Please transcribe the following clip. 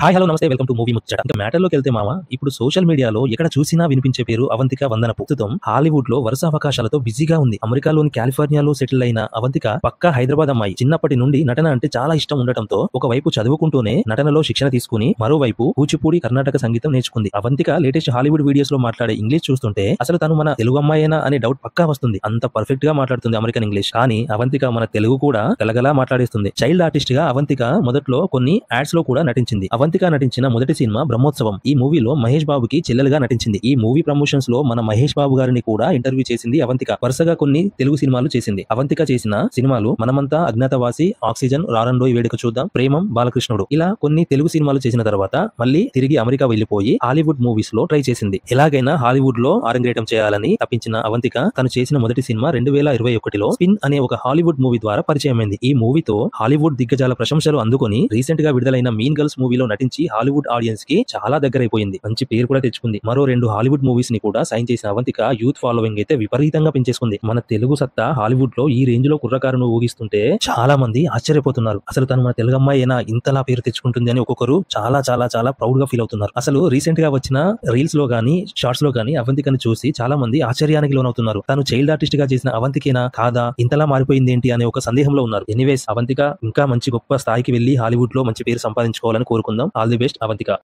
Hi hello నమస్తే welcome to movie ముచ్చట. ఇంకా మ్యాటర్‌లోకి వెళ్తే మామ, ఇప్పుడు సోషల్ మీడియాలో ఎక్కడ చూసినా వినిపించే పేరు అవంతిక వందనపు. ప్రస్తుతం హాలీవుడ్‌లో వరుస అవకాశాలతో బిజీగా ఉంది. అమెరికాలోని కాలిఫోర్నియాలో సెటిల్ అయిన అవంతిక పక్కా హైదరాబాద్ అమ్మాయి. చిన్నప్పటి నుండి నటన అంటే చాలా ఇష్టం ఉండటంతో ఒకవైపు చదువుకుంటూనే నటనలో శిక్షణ తీసుకుని మరోవైపు కూచిపూడి, కర్ణాటక సంగీతం నేర్చుకుంది. అవంతిక లేటెస్ట్ హాలీవుడ్ వీడియోస్ లో మాట్లాడే ఇంగ్లీష్ చూస్తుంటే అసలు తను మన తెలుగు అమ్మాయేనా అనే డౌట్ పక్కా వస్తుంది. అంత పర్ఫెక్ట్ గా మాట్లాడుతుంది అమెరికన్ ఇంగ్లీష్. కానీ అవంతిక మన తెలుగు కూడా గలగలా మాట్లాడేస్తుంది. చైల్డ్ ఆర్టిస్ట్ గా అవంతిక మొదట్లో కొన్ని యాడ్స్ లో కూడా నటించింది. అవంతిక నటించిన మొదటి సినిమా బ్రహ్మోత్సవం. ఈ మూవీలో మహేష్ బాబుకి చెల్లెలుగా నటించింది. ఈ మూవీ ప్రమోషన్స్ లో మన మహేష్ బాబు గారిని కూడా ఇంటర్వ్యూ చేసింది అవంతిక. వరుసగా కొన్ని తెలుగు సినిమాలు చేసింది. అవంతిక చేసిన సినిమాలు మనమంతా, అజ్ఞాతవాసి, ఆక్సిజన్, రారండోయ్ వేడుక చూద్దాం, ప్రేమం, బాలకృష్ణుడు ఇలా కొన్ని తెలుగు సినిమాలు చేసిన తర్వాత మళ్ళీ తిరిగి అమెరికా వెళ్లిపోయి హాలీవుడ్ మూవీస్ లో ట్రై చేసింది. ఎలాగైనా హాలీవుడ్ లో ఆరంగేటం చేయాలని తప్పించిన అవంతిక తను చేసిన మొదటి సినిమా 2021లో స్పిన్ అనే ఒక హాలీవుడ్ మూవీ ద్వారా పరిచయమైంది. ఈ మూవీతో హాలీవుడ్ దిగ్గజాల ప్రశంసలు అందుకొని రీసెంట్ గా విడుదలైన మీన్ గర్ల్స్ మూవీలో నటించి హాలీవుడ్ ఆడియన్స్ కి చాలా దగ్గరైపోయింది. మంచి పేరు కూడా తెచ్చుకుంది. మరో 2 హాలీవుడ్ మూవీస్ ని కూడా సైన్ చేసిన అవంతిక యూత్ ఫాలోయింగ్ అయితే విపరీతంగా పెంచేసుకుంది. మన తెలుగు సత్తా హాలీవుడ్ లో ఈ రేంజ్ లో కుర్రకారును ఊగిస్తుంటే చాలా మంది ఆశ్చర్యపోతున్నారు. అసలు తను మన తెలుగు అమ్మాయేనా ఇంతలా పేరు తెచ్చుకుంటుంది అని ఒక్కొక్కరు చాలా చాలా చాలా ప్రౌడ్ గా ఫీల్ అవుతున్నారు. అసలు రీసెంట్ గా వచ్చిన రీల్స్ లో గానీ, షార్ట్స్ లో గానీ అవంతికను చూసి చాలా మంది ఆశ్చర్యానికి లోనవుతున్నారు. తను చైల్డ్ ఆర్టిస్ట్ గా చేసిన అవంతికేనా కాదా, ఇంతలా మారిపోయింది ఏంటి అనే ఒక సందేహంలో ఉన్నారు. ఎనీవేస్ అవంతిక ఇంకా మంచి గొప్ప స్థాయికి వెళ్లి హాలీవుడ్ లో మంచి పేరు సంపాదించుకోవాలని కోరుకుందాం. All the best Avantika.